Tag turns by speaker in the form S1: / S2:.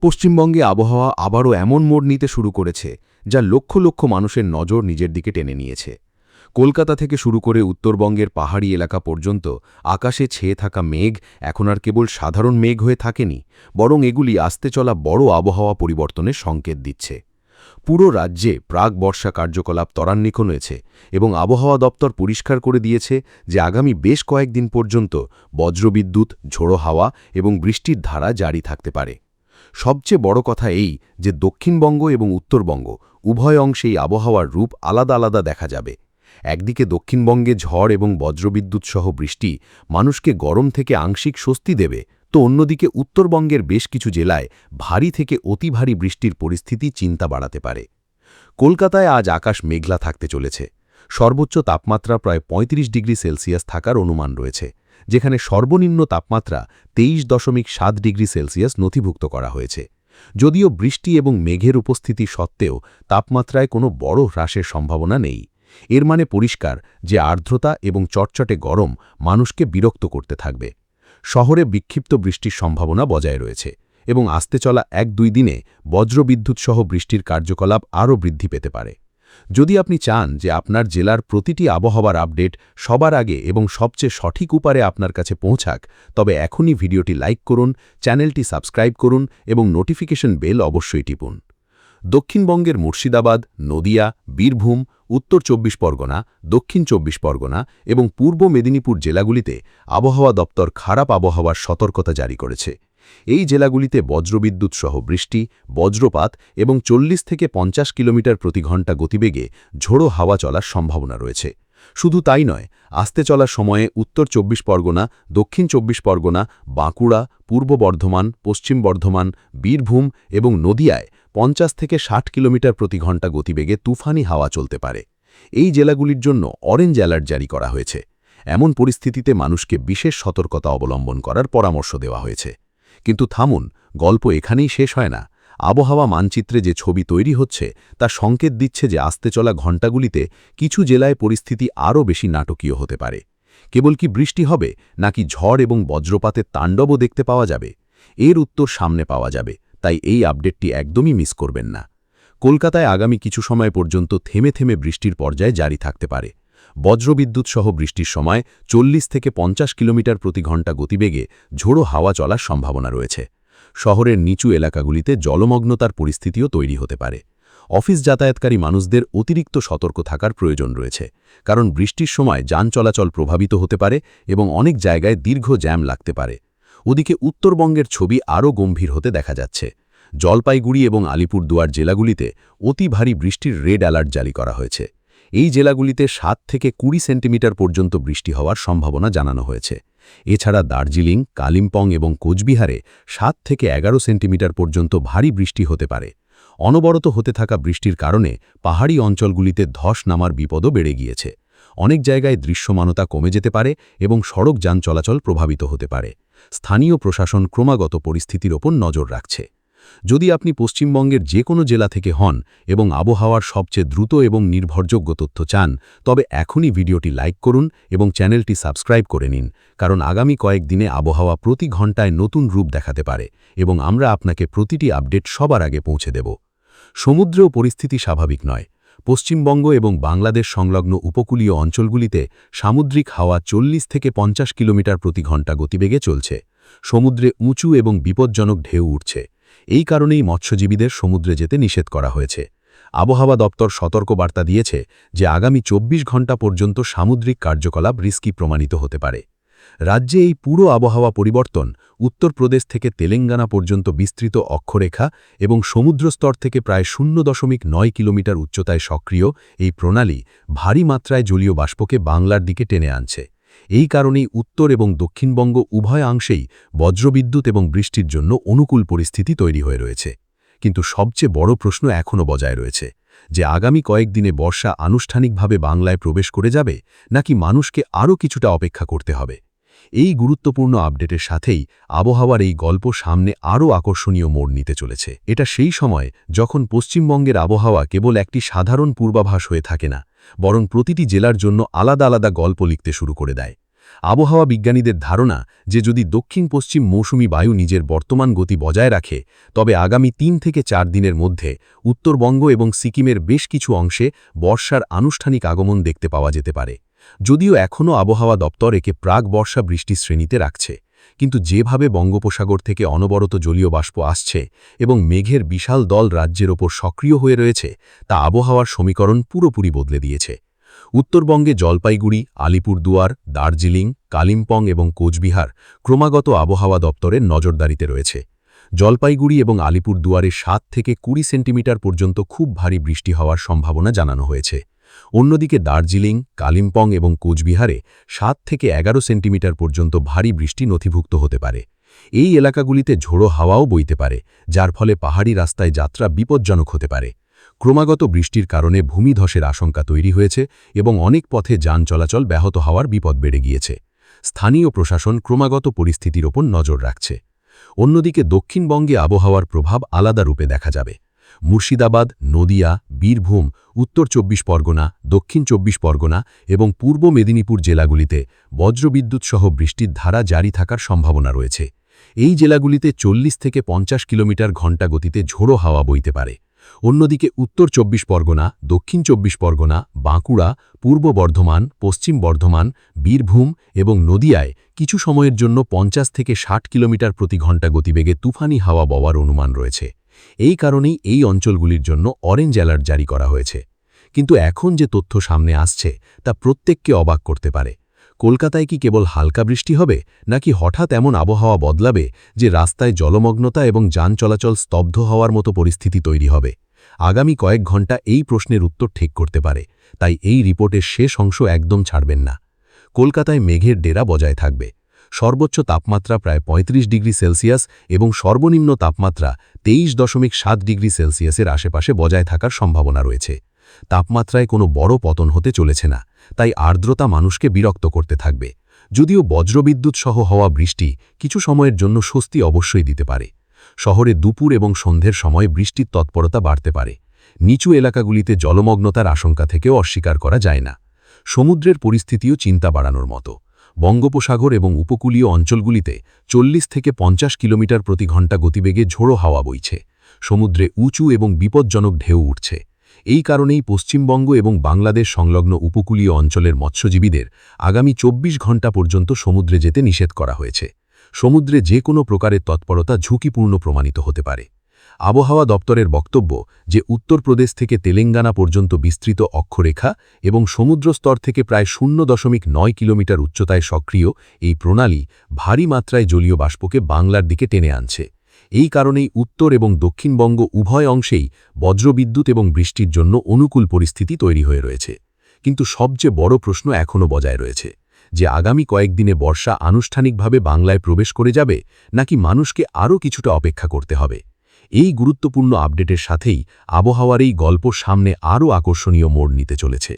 S1: পশ্চিমবঙ্গে আবহাওয়া আবারও এমন মোড় নিতে শুরু করেছে যা লক্ষ লক্ষ মানুষের নজর নিজের দিকে টেনে নিয়েছে। কলকাতা থেকে শুরু করে উত্তরবঙ্গের পাহাড়ি এলাকা পর্যন্ত আকাশে ছেয়ে থাকা মেঘ এখন আর কেবল সাধারণ মেঘ হয়ে থাকেনি, বরং এগুলি আসতে চলা বড় আবহাওয়া পরিবর্তনের সংকেত দিচ্ছে। পুরো রাজ্যে প্রাক বর্ষা কার্যকলাপ ত্বরান্বিত হয়েছে এবং আবহাওয়া দপ্তর পরিষ্কার করে দিয়েছে যে আগামী বেশ কয়েকদিন পর্যন্ত বজ্রবিদ্যুৎ, ঝোড়ো হাওয়া এবং বৃষ্টির ধারা জারি থাকতে পারে। সবচেয়ে বড় কথা এই যে দক্ষিণবঙ্গ এবং উত্তরবঙ্গ উভয় অংশেই আবহাওয়ার রূপ আলাদা আলাদা দেখা যাবে। একদিকে দক্ষিণবঙ্গে ঝড় এবং বজ্রবিদ্যুৎ সহ বৃষ্টি মানুষকে গরম থেকে আংশিক স্বস্তি দেবে, তো অন্যদিকে উত্তরবঙ্গের বেশ কিছু জেলায় ভারী থেকে অতি ভারী বৃষ্টির পরিস্থিতি চিন্তা বাড়াতে পারে। কলকাতায় আজ আকাশ মেঘলা থাকতে চলেছে। সর্বোচ্চ তাপমাত্রা প্রায় ৩৫ ডিগ্রি সেলসিয়াস থাকার অনুমান রয়েছে, যেখানে সর্বনিম্ন তাপমাত্রা ২৩.৭ ডিগ্রি সেলসিয়াস নথিভুক্ত করা হয়েছে। যদিও বৃষ্টি এবং মেঘের উপস্থিতি সত্ত্বেও তাপমাত্রায় কোনো বড় হ্রাসের সম্ভাবনা নেই। এর মানে পরিষ্কার যে আর্দ্রতা এবং চটচটে গরম মানুষকে বিরক্ত করতে থাকবে। শহরে বিক্ষিপ্ত বৃষ্টির সম্ভাবনা বজায় রয়েছে এবং আসতে চলা ১-২ দিনে বজ্রবিদ্যুৎ সহ বৃষ্টির কার্যকলাপ আরও বৃদ্ধি পেতে পারে। যদি আপনি চান যে আপনার জেলার প্রতিটি আবহাওয়ার আপডেট সবার আগে এবং সবচেয়ে সঠিক উপায়ে আপনার কাছে পৌঁছাক, তবে এখনই ভিডিওটি লাইক করুন, চ্যানেলটি সাবস্ক্রাইব করুন এবং নোটিফিকেশন বেল অবশ্যই টিপুন। দক্ষিণবঙ্গের মুর্শিদাবাদ, নদিয়া, বীরভূম, উত্তর ২৪ পরগনা, দক্ষিণ ২৪ পরগনা এবং পূর্ব মেদিনীপুর জেলাগুলিতে আবহাওয়া দপ্তর খারাপ আবহাওয়ার সতর্কতা জারি করেছে। এই জেলাগুলিতে বজ্রবিদ্যুৎ সহ বৃষ্টি, বজ্রপাত এবং ৪০ থেকে ৫০ কিলোমিটার প্রতি ঘন্টা গতিবেগে ঝোড়ো হাওয়া চলার সম্ভাবনা রয়েছে। শুধু তাই নয়, আসতে চলার সময়ে উত্তর ২৪ পরগনা, দক্ষিণ ২৪ পরগনা, বাঁকুড়া, পূর্ব বর্ধমান, পশ্চিম বর্ধমান, বীরভূম এবং নদিয়ায় ৫০ থেকে ৬০ কিলোমিটার প্রতি ঘন্টা গতিবেগে তুফানি হাওয়া চলতে পারে। এই জেলাগুলির জন্য অরেঞ্জ অ্যালার্ট জারি করা হয়েছে। এমন পরিস্থিতিতে মানুষকে বিশেষ সতর্কতা অবলম্বন করার পরামর্শ দেওয়া হয়েছে। কিন্তু থামুন, গল্প এখানেই শেষ হয় না। আবহাওয়া মানচিত্রে যে ছবি তৈরি হচ্ছে তা সংকেত দিচ্ছে যে আসতে চলা ঘণ্টাগুলিতে কিছু জেলায় পরিস্থিতি আরও বেশি নাটকীয় হতে পারে। কেবল কি বৃষ্টি হবে, নাকি ঝড় এবং বজ্রপাতের তাণ্ডবও দেখতে পাওয়া যাবে? এর উত্তর সামনে পাওয়া যাবে, তাই এই আপডেটটি একদমই মিস করবেন না। কলকাতায় আগামী কিছু সময় পর্যন্ত থেমে থেমে বৃষ্টির পর্যায় জারি থাকতে পারে। বজ্রবিদ্যুৎ সহ বৃষ্টির সময় ৪০ থেকে ৫০ কিলোমিটার প্রতি ঘন্টা গতিবেগে ঝোড়ো হাওয়া চলার সম্ভাবনা রয়েছে। শহরের নিচু এলাকাগুলিতে জলমগ্নতার পরিস্থিতিও তৈরি হতে পারে। অফিস যাতায়াতকারী মানুষদের অতিরিক্ত সতর্ক থাকার প্রয়োজন রয়েছে, কারণ বৃষ্টির সময় যান চলাচল প্রভাবিত হতে পারে এবং অনেক জায়গায় দীর্ঘ জ্যাম লাগতে পারে। ওদিকে উত্তরবঙ্গের ছবি আরও গম্ভীর হতে দেখা যাচ্ছে। জলপাইগুড়ি এবং আলিপুরদুয়ার জেলাগুলিতে অতি ভারী বৃষ্টির রেড অ্যালার্ট জারি করা হয়েছে। এই জেলাগুলিতে ৭ থেকে ২০ সেন্টিমিটার পর্যন্ত বৃষ্টি হওয়ার সম্ভাবনা জানানো হয়েছে। এছাড়া দার্জিলিং, কালিম্পং এবং কোচবিহারে ৭ থেকে ১১ সেন্টিমিটার পর্যন্ত ভারী বৃষ্টি হতে পারে। অনবরত হতে থাকা বৃষ্টির কারণে পাহাড়ি অঞ্চলগুলিতে ধস নামার বিপদও বেড়ে গিয়েছে। অনেক জায়গায় দৃশ্যমানতা কমে যেতে পারে এবং সড়ক যান চলাচল প্রভাবিত হতে পারে। স্থানীয় প্রশাসন ক্রমাগত পরিস্থিতির ওপর নজর রাখছে। যদি আপনি পশ্চিমবঙ্গের যে কোনো জেলা থেকে হন এবং আবহাওয়ার সবচেয়ে দ্রুত এবং নির্ভরযোগ্য তথ্য চান, তবে এখনই ভিডিওটি লাইক করুন এবং চ্যানেলটি সাবস্ক্রাইব করে নিন, কারণ আগামী কয়েকদিনে আবহাওয়া প্রতি ঘন্টায় নতুন রূপ দেখাতে পারে এবং আমরা আপনাকে প্রতিটি আপডেট সবার আগে পৌঁছে দেব। সমুদ্রেও পরিস্থিতি স্বাভাবিক নয়। পশ্চিমবঙ্গ এবং বাংলাদেশ সংলগ্ন উপকূলীয় অঞ্চলগুলিতে সামুদ্রিক হাওয়া ৪০ থেকে ৫০ কিলোমিটার প্রতি ঘন্টা গতিবেগে চলছে। সমুদ্রে উঁচু এবং বিপজ্জনক ঢেউ উঠছে। এই কারণেই মৎস্যজীবীদের সমুদ্রে যেতে নিষেধ করা হয়েছে। আবহাওয়া দপ্তর সতর্কবার্তা দিয়েছে যে আগামী ২৪ ঘণ্টা পর্যন্ত সামুদ্রিক কার্যকলাপ রিস্কি প্রমাণিত হতে পারে। রাজ্যে এই পুরো আবহাওয়া পরিবর্তন উত্তরপ্রদেশ থেকে তেলেঙ্গানা পর্যন্ত বিস্তৃত অক্ষরেখা এবং সমুদ্রস্তর থেকে প্রায় ০.৯ কিলোমিটার উচ্চতায় সক্রিয় এই প্রণালী ভারী মাত্রায় জলীয় বাষ্পকে বাংলার দিকে টেনে আনছে। এই কারণেই উত্তর এবং দক্ষিণবঙ্গ উভয় অংশেই বজ্রবিদ্যুৎ এবং বৃষ্টির জন্য অনুকূল পরিস্থিতি তৈরি হয়ে রয়েছে। কিন্তু সবচেয়ে বড় প্রশ্ন এখনও বজায় রয়েছে যে আগামী কয়েকদিনে বর্ষা আনুষ্ঠানিকভাবে বাংলায় প্রবেশ করে যাবে, নাকি মানুষকে আরও কিছুটা অপেক্ষা করতে হবে। এই গুরুত্বপূর্ণ আপডেটের সাথেই আবহাওয়ার এই গল্প সামনে আরও আকর্ষণীয় মোড় নিতে চলেছে। এটা সেই সময় যখন পশ্চিমবঙ্গের আবহাওয়া কেবল একটি সাধারণ পূর্বাভাস হয়ে থাকে না, বরং প্রতিটি জেলার জন্য আলাদা আলাদা গল্প লিখতে শুরু করে দেয়। আবহাওয়া বিজ্ঞানীদের ধারণা যে যদি দক্ষিণ পশ্চিম মৌসুমী বায়ু নিজের বর্তমান গতি বজায় রাখে তবে আগামী ৩ থেকে ৪ দিনের মধ্যে উত্তরবঙ্গ এবং সিকিমের বেশ কিছু অংশে বর্ষার আনুষ্ঠানিক আগমন দেখতে পাওয়া যেতে পারে। যদিও এখনও আবহাওয়া দপ্তর একে প্রাক বর্ষা বৃষ্টি শ্রেণীতে রাখছে, কিন্তু যেভাবে বঙ্গোপসাগর থেকে অনবরত জলীয় বাষ্প আসছে এবং মেঘের বিশাল দল রাজ্যের ওপর সক্রিয় হয়ে রয়েছে তা আবহাওয়ার সমীকরণ পুরোপুরি বদলে দিয়েছে। উত্তরবঙ্গে জলপাইগুড়ি, আলিপুরদুয়ার, দার্জিলিং, কালিম্পং এবং কোচবিহার ক্রমাগত আবহাওয়া দপ্তরের নজরদারিতে রয়েছে। জলপাইগুড়ি এবং আলিপুরদুয়ারে ৭ থেকে ২০ সেন্টিমিটার পর্যন্ত খুব ভারী বৃষ্টি হওয়ার সম্ভাবনা জানানো হয়েছে। অন্যদিকে দার্জিলিং, কালিম্পং এবং কোচবিহারে ৭ থেকে ১১ সেন্টিমিটার পর্যন্ত ভারী বৃষ্টি নথিভুক্ত হতে পারে। এই এলাকাগুলিতে ঝোড়ো হাওয়াও বইতে পারে, যার ফলে পাহাড়ি রাস্তায় যাত্রা বিপজ্জনক হতে পারে। ক্রমাগত বৃষ্টির কারণে ভূমিধসের আশঙ্কা তৈরি হয়েছে এবং অনেক পথে যান চলাচল ব্যাহত হওয়ার বিপদ বেড়ে গিয়েছে। স্থানীয় প্রশাসন ক্রমাগত পরিস্থিতির ওপর নজর রাখছে। অন্যদিকে দক্ষিণবঙ্গে আবহাওয়ার প্রভাব আলাদা রূপে দেখা যাবে। মুর্শিদাবাদ, নদিয়া, বীরভূম, উত্তর ২৪ পরগনা, দক্ষিণ ২৪ পরগনা এবং পূর্ব মেদিনীপুর জেলাগুলিতে বজ্রবিদ্যুৎ সহ বৃষ্টির ধারা জারি থাকার সম্ভাবনা রয়েছে। এই জেলাগুলিতে ৪০ থেকে ৫০ কিলোমিটার ঘণ্টা গতিতে ঝোড়ো হাওয়া বইতে পারে। অন্যদিকে উত্তর ২৪ পরগনা, দক্ষিণ ২৪ পরগনা, বাঁকুড়া, পূর্ব বর্ধমান, পশ্চিম বর্ধমান, বীরভূম এবং নদিয়ায় কিছু সময়ের জন্য ৫০ থেকে ৬০ কিলোমিটার প্রতি ঘণ্টা গতিবেগে তুফানি হাওয়া বওয়ার অনুমান রয়েছে। এই কারণেই এই অঞ্চলগুলির জন্য অরেঞ্জ অ্যালার্ট জারি করা হয়েছে। কিন্তু এখন যে তথ্য সামনে আসছে তা প্রত্যেককে অবাক করতে পারে। কলকাতায় কি কেবল হালকা বৃষ্টি হবে, নাকি হঠাৎ এমন আবহাওয়া বদলাবে যে রাস্তায় জলমগ্নতা এবং যান চলাচল স্তব্ধ হওয়ার মতো পরিস্থিতি তৈরি হবে? আগামী কয়েক ঘণ্টা এই প্রশ্নের উত্তর ঠিক করতে পারে, তাই এই রিপোর্টের শেষ অংশ একদম ছাড়বেন না। কলকাতায় মেঘের ডেরা বজায় থাকবে। সর্বোচ্চ তাপমাত্রা প্রায় ৩৫ ডিগ্রি সেলসিয়াস এবং সর্বনিম্ন তাপমাত্রা ২৩.৭ ডিগ্রি সেলসিয়াসের আশেপাশে বজায় থাকার সম্ভাবনা রয়েছে। তাপমাত্রায় কোনো বড় পতন হতে চলেছে না, তাই আর্দ্রতা মানুষকে বিরক্ত করতে থাকবে। যদিও বজ্রবিদ্যুৎ সহ হওয়া বৃষ্টি কিছু সময়ের জন্য স্বস্তি অবশ্যই দিতে পারে। শহরে দুপুর এবং সন্ধ্যের সময় বৃষ্টির তৎপরতা বাড়তে পারে। নিচু এলাকাগুলিতে জলমগ্নতার আশঙ্কা থেকেও অস্বীকার করা যায় না। সমুদ্রের পরিস্থিতিও চিন্তা বাড়ানোর মতো। বঙ্গোপসাগর এবং উপকূলীয় অঞ্চলগুলিতে ৪০ থেকে ৫০ কিলোমিটার প্রতি ঘণ্টা গতিবেগে ঝোড়ো হাওয়া বইছে। সমুদ্রে উঁচু এবং বিপজ্জনক ঢেউ উঠছে। এই কারণেই পশ্চিমবঙ্গ এবং বাংলাদেশ সংলগ্ন উপকূলীয় অঞ্চলের মৎস্যজীবীদের আগামী ২৪ ঘণ্টা পর্যন্ত সমুদ্রে যেতে নিষেধ করা হয়েছে। সমুদ্রে যে কোনো প্রকারের তৎপরতা ঝুঁকিপূর্ণ প্রমাণিত হতে পারে। আবহাওয়া দপ্তরের বক্তব্য যে উত্তরপ্রদেশ থেকে তেলেঙ্গানা পর্যন্ত বিস্তৃত অক্ষরেখা এবং সমুদ্রস্তর থেকে প্রায় ০.৯ কিলোমিটার উচ্চতায় সক্রিয় এই প্রণালী ভারী মাত্রায় জলীয় বাষ্পকে বাংলার দিকে টেনে আনছে। এই কারণেই উত্তর এবং দক্ষিণবঙ্গ উভয় অংশেই বজ্রবিদ্যুৎ এবং বৃষ্টির জন্য অনুকূল পরিস্থিতি তৈরি হয়ে রয়েছে। কিন্তু সবচেয়ে বড় প্রশ্ন এখনও বজায় রয়েছে যে আগামী কয়েকদিনে বর্ষা আনুষ্ঠানিকভাবে বাংলায় প্রবেশ করে যাবে, নাকি মানুষকে আরও কিছুটা অপেক্ষা করতে হবে। এই গুরুত্বপূর্ণ আপডেটের সাথেই আবহাওয়ার এই গল্প সামনে আরও আকর্ষণীয় মোড় নিতে চলেছে।